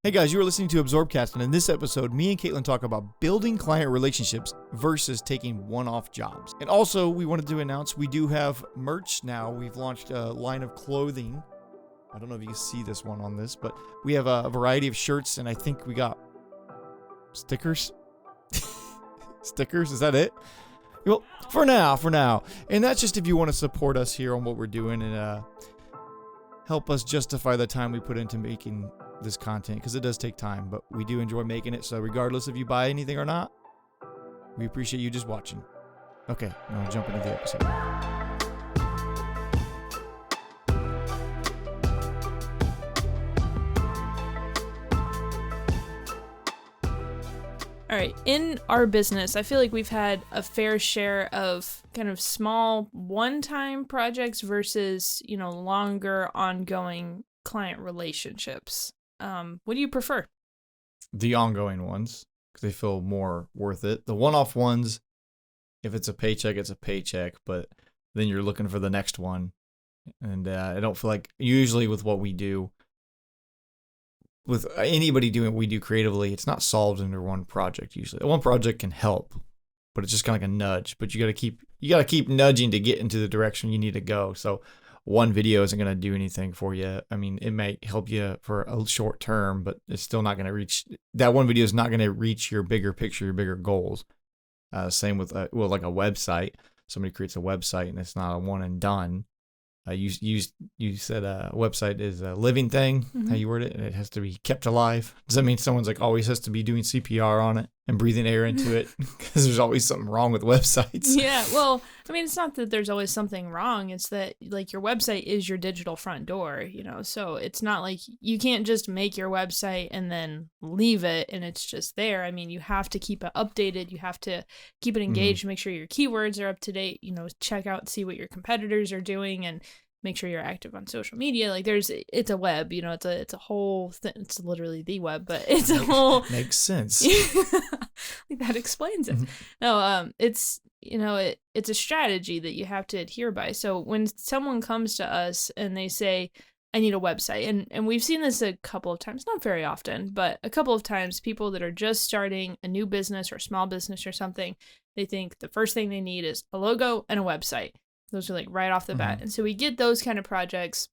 Hey guys, you are listening to Absorbcast, and in this episode, me and Caitlyn talk about building client relationships versus taking one-off jobs. And also, we wanted to announce we do have merch now. We've launched a line of clothing. I don't know if you can see this one on this, but we have a variety of shirts, and I think we got stickers. Stickers, is that it? Well, for now. And that's just if you want to support us here on what we're doing and help us justify the time we put into making this content, because it does take time, but we do enjoy making it. So regardless if you buy anything or not, we appreciate you just watching. Okay, I'm gonna jump into the episode. All right, in our business, I feel like we've had a fair share of kind of small one-time projects versus, longer ongoing client relationships. What do you prefer? The ongoing ones, because they feel more worth it. The one-off ones, if it's a paycheck, it's a paycheck, but then you're looking for the next one. And I don't feel like, usually with what we do, with anybody doing what we do creatively, it's not solved under one project usually. One project can help, but it's just kind of like a nudge. But you gotta keep nudging to get into the direction you need to go. So one video isn't gonna do anything for you. I mean, it may help you for a short term, but it's still not gonna reach. That one video is not gonna reach your bigger picture, your bigger goals. Same with like a website. Somebody creates a website and it's not a one and done. You said a website is a living thing, Mm-hmm. how you word it, and it has to be kept alive. Does that mean someone's like always has to be doing CPR on it and breathing air into it? Because there's always something wrong with websites. Yeah, well, I mean, it's not that there's always something wrong. It's that, like, your website is your digital front door, so it's not like you can't just make your website and then leave it and it's just there. I mean, you have to keep it updated. You have to keep it engaged, make sure your keywords are up to date, check out, see what your competitors are doing, and make sure you're active on social media. Like, it's a web, it's a whole thing. It's literally the web, but it's a whole Makes sense. like, that explains it. No, it's it's a strategy that you have to adhere by. So when someone comes to us and they say, I need a website, and we've seen this a couple of times, not very often, but a couple of times, people that are just starting a new business or small business or something, they think the first thing they need is a logo and a website. Those are like right off the bat. And so we get those kind of projects,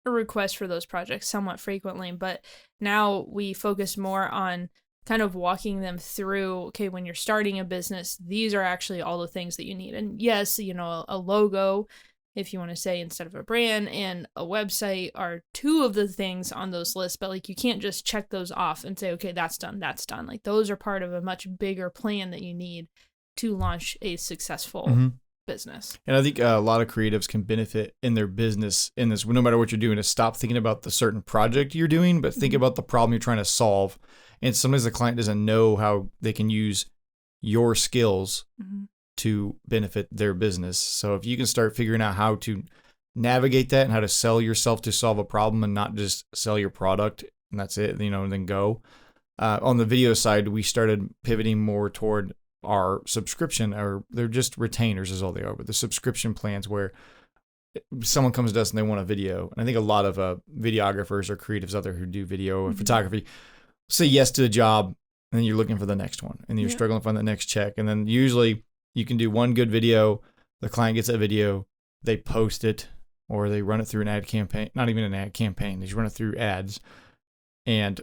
or requests for those projects, somewhat frequently, but now we focus more on kind of walking them through, okay, when you're starting a business, these are actually all the things that you need. And yes, a logo, if you want to say, instead of a brand, and a website are two of the things on those lists, but like, you can't just check those off and say, okay, that's done. Like, those are part of a much bigger plan that you need to launch a successful business. And I think a lot of creatives can benefit in their business in this, no matter what you're doing, to stop thinking about the certain project you're doing, but think about the problem you're trying to solve. And sometimes the client doesn't know how they can use your skills to benefit their business. So if you can start figuring out how to navigate that and how to sell yourself to solve a problem and not just sell your product and that's it, and then go. On the video side, we started pivoting more toward our subscription, or they're just retainers is all they are, but the subscription plans where someone comes to us and they want a video. And I think a lot of videographers or creatives out there who do video or photography say yes to the job, and then you're looking for the next one, and you're struggling to find the next check. And then usually you can do one good video, the client gets that video, they post it, or they run it through an ad campaign, not even an ad campaign, they just run it through ads, and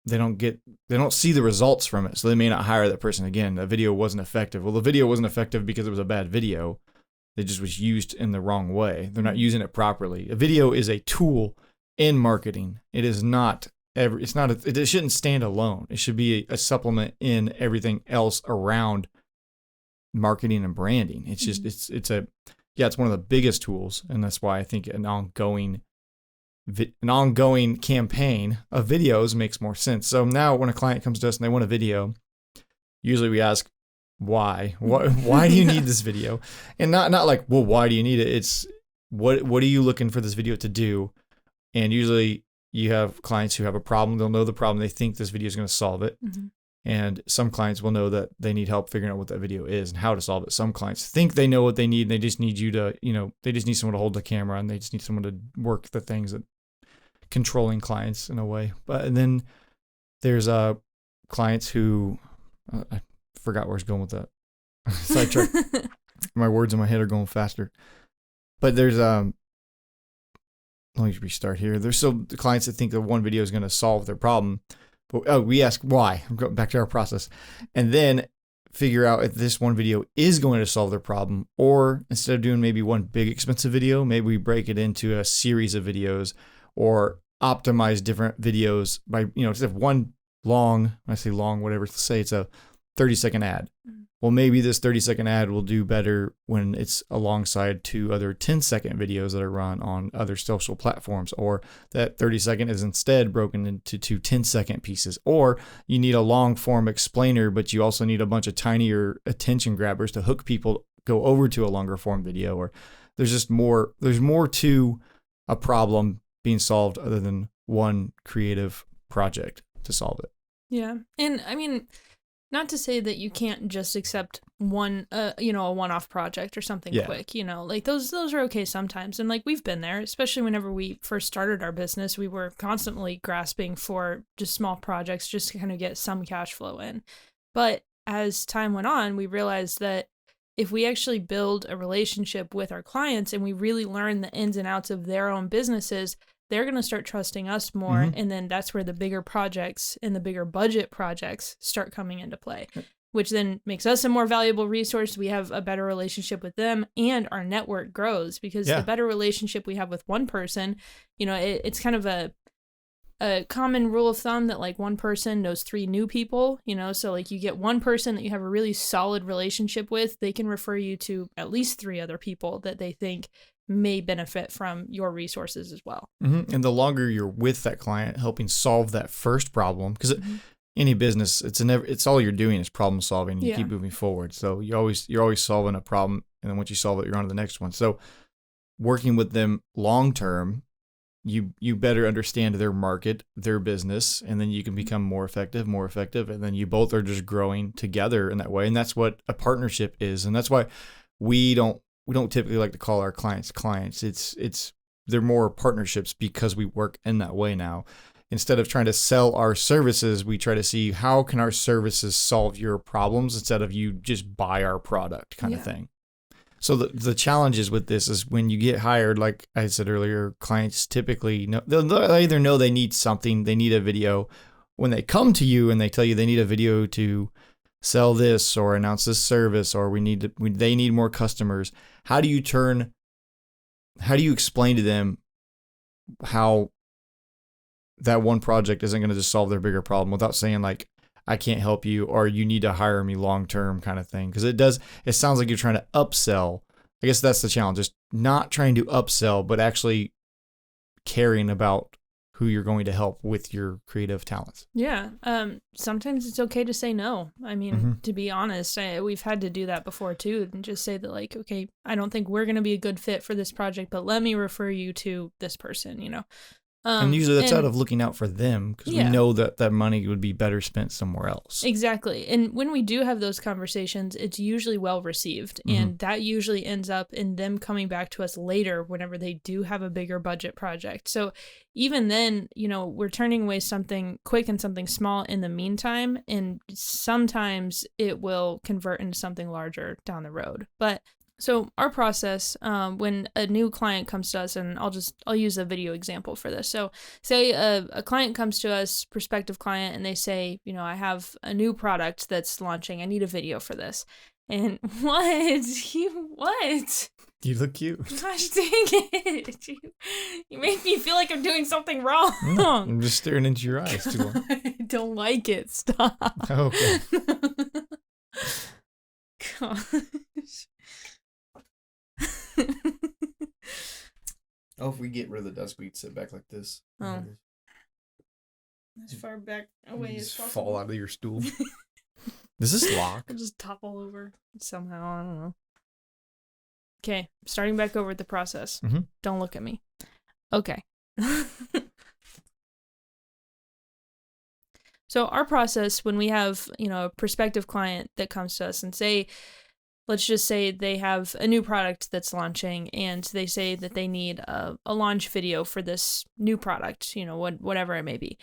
they don't see the results from it. So they may not hire that person again. The video wasn't effective. Well, the video wasn't effective because it was a bad video. It just was used in the wrong way. They're not using it properly. A video is a tool in marketing. It is not it shouldn't stand alone. It should be a supplement in everything else around marketing and branding. It's just, it's one of the biggest tools. And that's why I think an ongoing campaign of videos makes more sense. So now when a client comes to us and they want a video, usually we ask, why do you need this video? And not like, well, why do you need it? It's what are you looking for this video to do? And usually you have clients who have a problem. They'll know the problem. They think this video is going to solve it. And some clients will know that they need help figuring out what that video is and how to solve it. Some clients think they know what they need, and they just need you to, they just need someone to hold the camera, and they just need someone to work the things that controlling clients in a way. But and then there's clients who I forgot where I was going with that. Sidetrack. My words in my head are going faster. But there's let me restart here. There's still clients that think that one video is going to solve their problem. But we ask why. I'm going back to our process. And then figure out if this one video is going to solve their problem, or instead of doing maybe one big expensive video, maybe we break it into a series of videos or optimize different videos by, instead of one long, when I say long, whatever, let's say it's a 30-second ad. Well, maybe this 30-second ad will do better when it's alongside 2 other 10-second videos that are run on other social platforms, or that 30-second is instead broken into 2 10-second pieces, or you need a long form explainer, but you also need a bunch of tinier attention grabbers to hook people go over to a longer form video, or there's more to a problem being solved other than one creative project to solve it. Yeah. And I mean, not to say that you can't just accept one, a one-off project or something quick, like those are okay sometimes. And like we've been there, especially whenever we first started our business, we were constantly grasping for just small projects just to kind of get some cash flow in. But as time went on, we realized that if we actually build a relationship with our clients and we really learn the ins and outs of their own businesses, they're going to start trusting us more. Mm-hmm. And then that's where the bigger projects and the bigger budget projects start coming into play, which then makes us a more valuable resource. We have a better relationship with them, and our network grows because the better relationship we have with one person, it's kind of a common rule of thumb that like one person knows 3 new people, so like you get one person that you have a really solid relationship with, they can refer you to at least 3 other people that they think may benefit from your resources as well. Mm-hmm. And the longer you're with that client helping solve that first problem, because any business, it's all you're doing is problem solving. You keep moving forward. So you're always solving a problem. And then once you solve it, you're on to the next one. So working with them long term, you better understand their market, their business, and then you can become more effective. And then you both are just growing together in that way. And that's what a partnership is. And that's why we don't typically like to call our clients. They're more partnerships because we work in that way now. Instead of trying to sell our services, we try to see how can our services solve your problems instead of you just buy our product kind of thing. So the challenges with this is when you get hired, like I said earlier, clients typically know, they'll either know they need something, they need a video. When they come to you and they tell you they need a video to sell this or announce this service, or they need more customers, how do you explain to them how that one project isn't going to just solve their bigger problem without saying like, I can't help you, or you need to hire me long-term kind of thing? Because it sounds like you're trying to upsell. I guess that's the challenge, just not trying to upsell, but actually caring about who you're going to help with your creative talents. Yeah. Sometimes it's okay to say no. I mean, to be honest, we've had to do that before too, and just say that like, okay, I don't think we're going to be a good fit for this project, but let me refer you to this person, And usually that's out of looking out for them, because we know that money would be better spent somewhere else. Exactly. And when we do have those conversations, it's usually well received. And that usually ends up in them coming back to us later whenever they do have a bigger budget project. So even then, we're turning away something quick and something small in the meantime. And sometimes it will convert into something larger down the road. But so our process, when a new client comes to us, and I'll use a video example for this. So say a client comes to us, prospective client, and they say, I have a new product that's launching. I need a video for this. And what? You look cute. Gosh dang it. You make me feel like I'm doing something wrong. No, I'm just staring into your eyes too long. I don't like it. Stop. Okay. Gosh. If we get rid of the desk, we'd sit back like this. Oh. As far back away as possible. Fall out of your stool. Does this lock? I'll just topple over somehow. I don't know. Okay, starting back over with the process. Don't look at me. Okay. So our process, when we have, a prospective client that comes to us and let's just say they have a new product that's launching, and they say that they need a launch video for this new product, whatever it may be.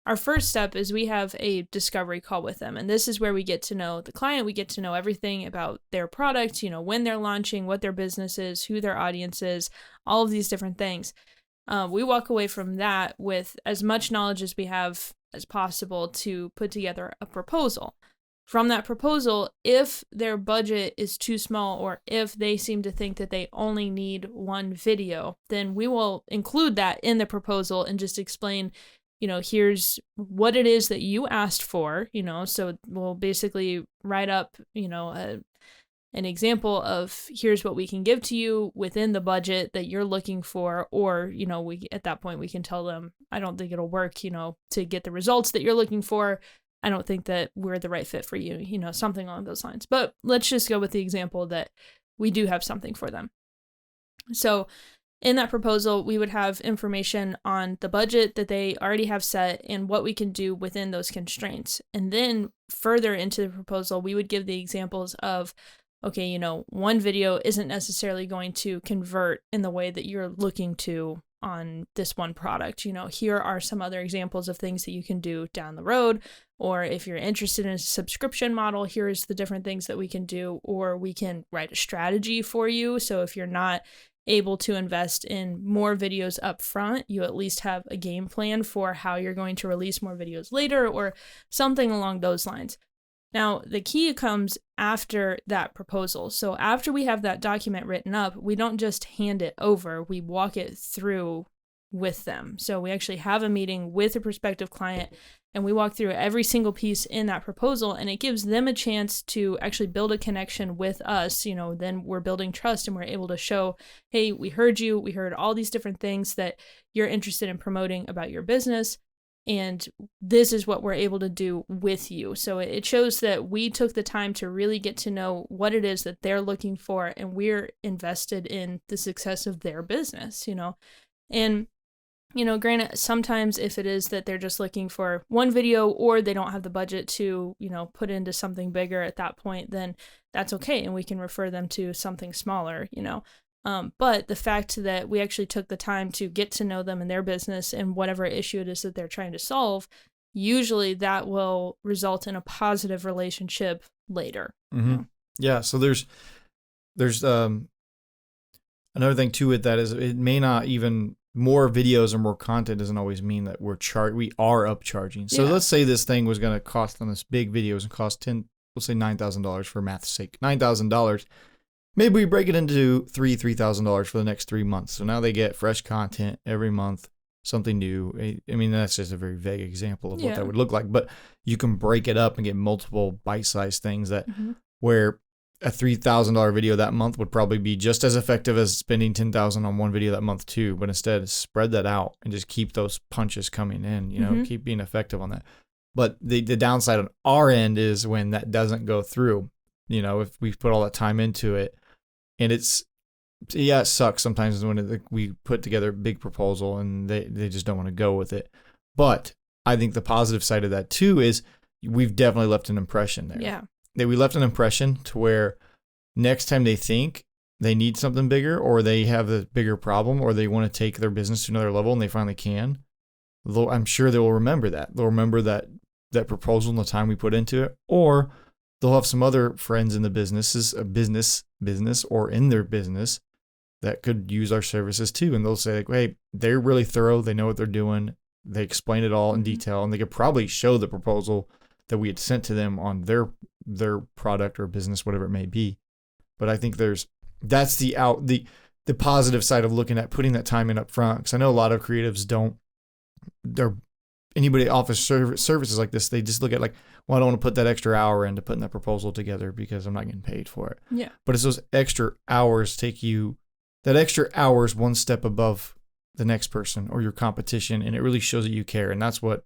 our first step is we have a discovery call with them. And this is where we get to know the client. We get to know everything about their product, when they're launching, what their business is, who their audience is, all of these different things. We walk away from that with as much knowledge as we have as possible to put together a proposal. From that proposal, if their budget is too small or if they seem to think that they only need one video, then we will include that in the proposal and just explain, here's what it is that you asked for, so we'll basically write up, an example of here's what we can give to you within the budget that you're looking for, or, we at that point we can tell them, I don't think it'll work, to get the results that you're looking for. I don't think that we're the right fit for you, something along those lines. But let's just go with the example that we do have something for them. So in that proposal, we would have information on the budget that they already have set and what we can do within those constraints. And then further into the proposal, we would give the examples of, okay, one video isn't necessarily going to convert in the way that you're looking to on this one product. Here are some other examples of things that you can do down the road. Or if you're interested in a subscription model, here's the different things that we can do, or we can write a strategy for you. So if you're not able to invest in more videos up front, you at least have a game plan for how you're going to release more videos later, or something along those lines. Now, the key comes after that proposal. So after we have that document written up, we don't just hand it over, we walk it through with them. So we actually have a meeting with a prospective client and we walk through every single piece in that proposal, and it gives them a chance to actually build a connection with us. Then we're building trust and we're able to show, hey, we heard you. We heard all these different things that you're interested in promoting about your business. And this is what we're able to do with you. So it shows that we took the time to really get to know what it is that they're looking for, and we're invested in the success of their business, And, granted, sometimes if it is that they're just looking for one video or they don't have the budget to, put into something bigger at that point, then that's okay. And we can refer them to something smaller, But the fact that we actually took the time to get to know them and their business and whatever issue it is that they're trying to solve, usually that will result in a positive relationship later. Mm-hmm. Yeah. So there's another thing too with that is it may not even more videos or more content doesn't always mean that we are upcharging. So let's say this thing was going to cost on this big videos and cost let's say $9,000 for math's sake, $9,000. Maybe we break it into $3,000 for the next 3 months. So now they get fresh content every month, something new. I mean, that's just a very vague example of what that would look like. But you can break it up and get multiple bite-sized things that where a $3,000 video that month would probably be just as effective as spending $10,000 on one video that month too. But instead, spread that out and just keep those punches coming in. Keep being effective on that. But the downside on our end is when that doesn't go through. If we put all that time into it. And it sucks sometimes when we put together a big proposal and they just don't want to go with it. But I think the positive side of that too is we've definitely left an impression there. Yeah. That we left an impression to where next time they think they need something bigger or they have a bigger problem or they want to take their business to another level and they finally can, I'm sure they will remember that. They'll remember that proposal and the time we put into it, or they'll have some other friends in the business or in their business that could use our services too. And they'll say, hey, they're really thorough. They know what they're doing. They explain it all in detail, and they could probably show the proposal that we had sent to them on their product or business, whatever it may be. But I think that's the positive side of looking at putting that time in up front. Because I know a lot of creatives anybody that offers services like this, they just look at like, well, I don't want to put that extra hour into putting that proposal together because I'm not getting paid for it. Yeah. But it's those extra hours that extra hours one step above the next person or your competition, and it really shows that you care, and that's what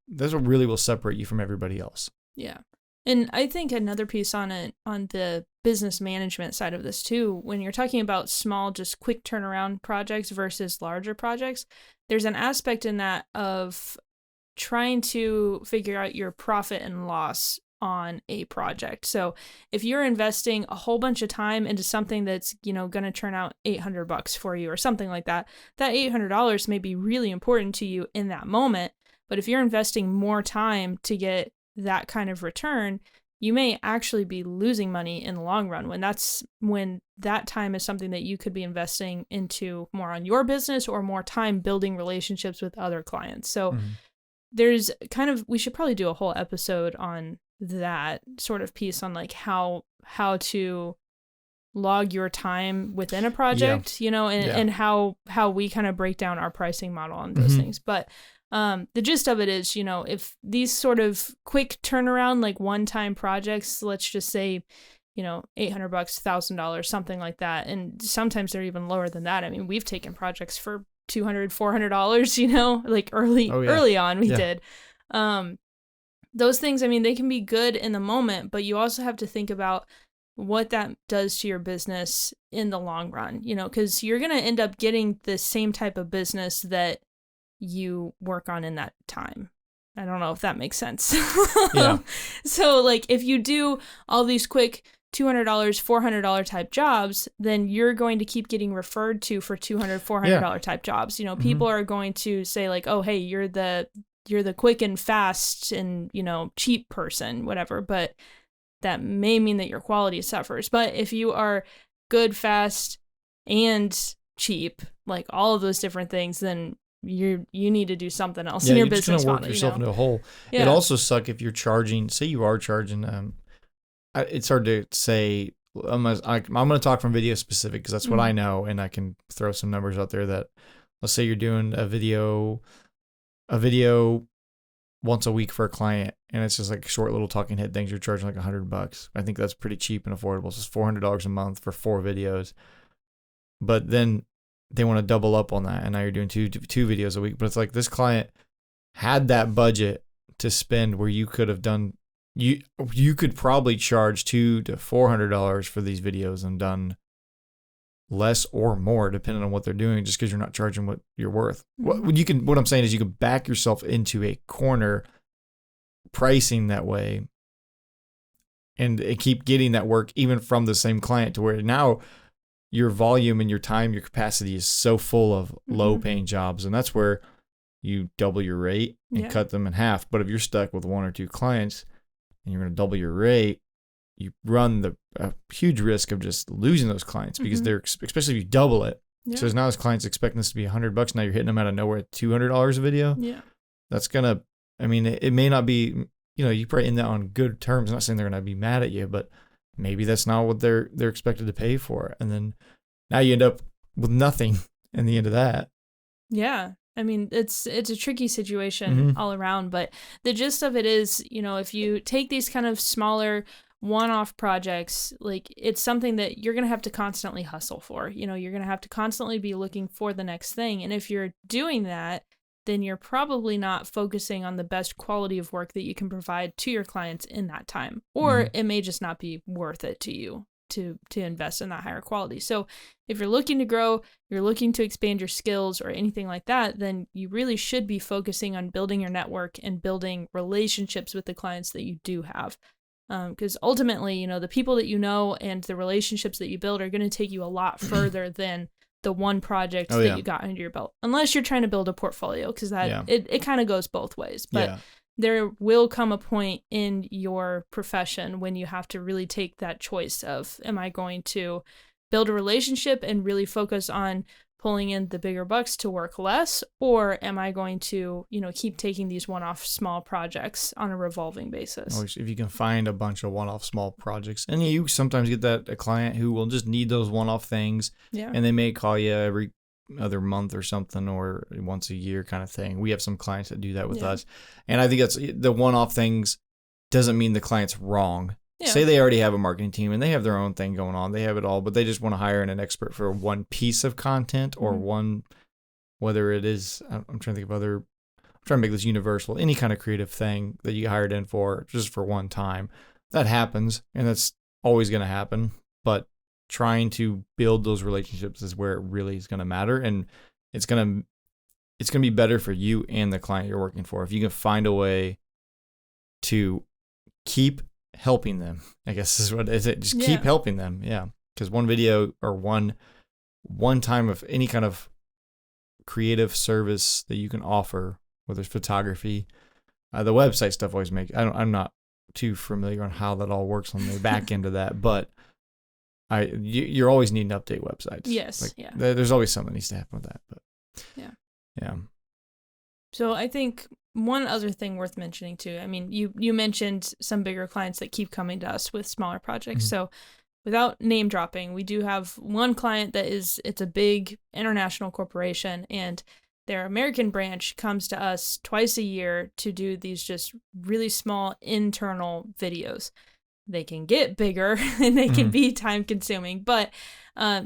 really will separate you from everybody else. Yeah. And I think another piece on the business management side of this too, when you're talking about small, just quick turnaround projects versus larger projects, there's an aspect in that of trying to figure out your profit and loss on a project. So if you're investing a whole bunch of time into something that's, going to turn out $800 for you or something like that, that $800 may be really important to you in that moment, But if you're investing more time to get that kind of return, you may actually be losing money in the long run when that time is something that you could be investing into more on your business or more time building relationships with other clients. So there's we should probably do a whole episode on that sort of piece on like how to log your time within a project, and how we kind of break down our pricing model on those things. But the gist of it is, if these sort of quick turnaround, like one-time projects, let's just say, $800, $1,000, something like that. And sometimes they're even lower than that. I mean, we've taken projects for $200, $400, like early on we did. Those things, I mean, they can be good in the moment, but you also have to think about what that does to your business in the long run, because you're going to end up getting the same type of business that you work on in that time. I don't know if that makes sense. Yeah. So like if you do all these quick $200, $400 type jobs, then you're going to keep getting referred to for $200, $400 type jobs. People are going to say like, oh, hey, you're the quick and fast and, cheap person, whatever. But that may mean that your quality suffers. But if you are good, fast, and cheap, like all of those different things, then you need to do something else in your business model. Work yourself into a hole. Yeah. It also sucks if you're charging. Say you are charging. It's hard to say. I'm going to talk from video specific because that's what I know, and I can throw some numbers out there. That let's say you're doing a video once a week for a client, and it's just like short little talking head things. You're charging like $100. I think that's pretty cheap and affordable. So it's $400 a month for 4 videos. But then they want to double up on that, and now you're doing two videos a week. But it's like this client had that budget to spend where you could have done you could probably charge $200 to $400 for these videos and done less or more depending on what they're doing, just because you're not charging what you're worth. What I'm saying is you can back yourself into a corner pricing that way and keep getting that work even from the same client, to where now your volume and your time, your capacity is so full of low paying jobs. And that's where you double your rate and cut them in half. But if you're stuck with 1 or 2 clients and you're going to double your rate, you run a huge risk of just losing those clients, because they're, especially if you double it. Yeah. So now this client's expecting this to be $100. Now you're hitting them out of nowhere at $200 a video. Yeah. That's going to, it may not be, you probably end that on good terms. I'm not saying they're going to be mad at you, but maybe that's not what they're expected to pay for. And then now you end up with nothing in the end of that. Yeah. It's a tricky situation all around, but the gist of it is, if you take these kind of smaller one-off projects, like it's something that you're going to have to constantly hustle for. You're going to have to constantly be looking for the next thing. And if you're doing that, then you're probably not focusing on the best quality of work that you can provide to your clients in that time. Or it may just not be worth it to you to invest in that higher quality. So if you're looking to grow, you're looking to expand your skills or anything like that, then you really should be focusing on building your network and building relationships with the clients that you do have. Because ultimately, the people that you know and the relationships that you build are going to take you a lot further than the one project that you got under your belt, unless you're trying to build a portfolio, because it kind of goes both ways. But there will come a point in your profession when you have to really take that choice of, am I going to build a relationship and really focus on pulling in the bigger bucks to work less, or am I going to, keep taking these one-off small projects on a revolving basis? If you can find a bunch of one-off small projects, and you sometimes get a client who will just need those one-off things, and they may call you every other month or something, or once a year kind of thing. We have some clients that do that with us, and I think that's the one-off things. Doesn't mean the client's wrong. Yeah. Say they already have a marketing team and they have their own thing going on. They have it all, but they just want to hire an expert for one piece of content or one, whether it is, I'm trying to think of I'm trying to make this universal, any kind of creative thing that you get hired in for just for one time. That happens, and that's always going to happen, but trying to build those relationships is where it really is going to matter. And it's going to be better for you and the client you're working for. If you can find a way to keep helping them, I guess is what is it. Just keep helping them. Yeah. Because one video or one time of any kind of creative service that you can offer whether it's photography. The website stuff always I'm not too familiar on how that all works on the back end of that, but you're always needing to update websites. Yes. Like, yeah. There's always something that needs to happen with that, but yeah. So I think one other thing worth mentioning too, I mean, you mentioned some bigger clients that keep coming to us with smaller projects. Mm-hmm. So without name dropping, we do have one client it's a big international corporation, and their American branch comes to us twice a year to do these just really small internal videos. They can get bigger and they can be time consuming, but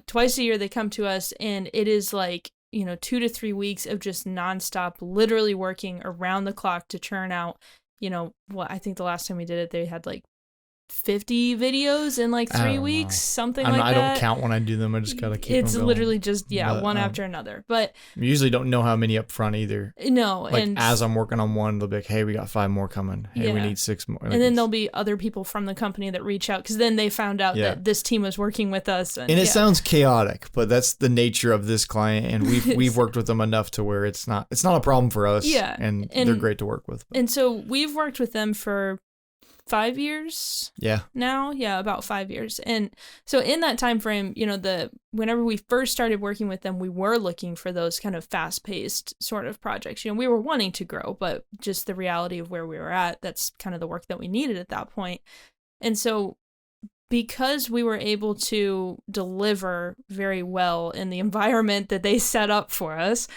twice a year they come to us, and it is like, 2 to 3 weeks of just nonstop, literally working around the clock to churn out, I think the last time we did it, they had like 50 videos in like 3 weeks, something like that. I don't count when I do them. I just gotta keep them going. It's literally just one after another. But I usually don't know how many up front either. No, like as I'm working on one, they'll be like, "Hey, we got 5 more coming. Hey, we need 6 more." Like, and then there'll be other people from the company that reach out because then they found out that this team was working with us. And it sounds chaotic, but that's the nature of this client, and we've worked with them enough to where it's not a problem for us. Yeah, and they're great to work with. And so we've worked with them for 5 years now. About 5 years. And so in that time frame, whenever we first started working with them, we were looking for those kind of fast-paced sort of projects. We were wanting to grow, but just the reality of where we were at, that's kind of the work that we needed at that point. And so because we were able to deliver very well in the environment that they set up for us,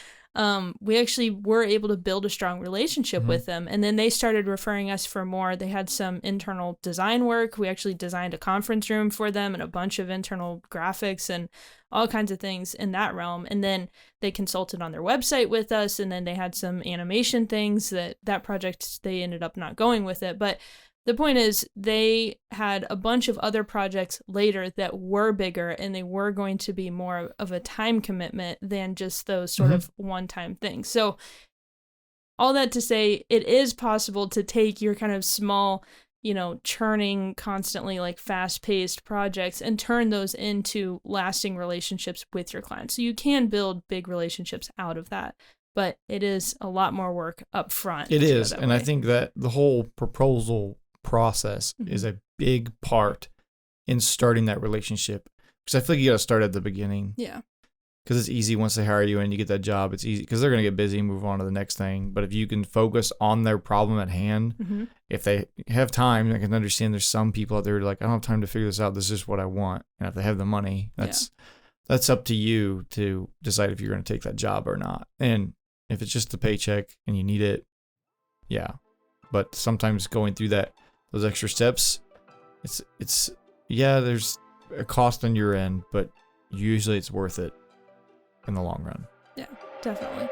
we actually were able to build a strong relationship with them. And then they started referring us for more. They had some internal design work. We actually designed a conference room for them and a bunch of internal graphics and all kinds of things in that realm. And then they consulted on their website with us. And then they had some animation things that project, they ended up not going with it. But the point is, they had a bunch of other projects later that were bigger, and they were going to be more of a time commitment than just those sort of one-time things. So all that to say, it is possible to take your kind of small, churning constantly, like fast-paced projects and turn those into lasting relationships with your clients. So you can build big relationships out of that, but it is a lot more work up front. It is, and I think that the whole proposal process is a big part in starting that relationship, because I feel like you got to start at the beginning. Yeah, because it's easy once they hire you and you get that job. It's easy because they're going to get busy and move on to the next thing. But if you can focus on their problem at hand, if they have time, I can understand there's some people out there who are like, I don't have time to figure this out. This is what I want. And if they have the money, that's up to you to decide if you're going to take that job or not. And if it's just a paycheck and you need it, but sometimes going through those extra steps, there's a cost on your end, but usually it's worth it in the long run. Yeah, definitely.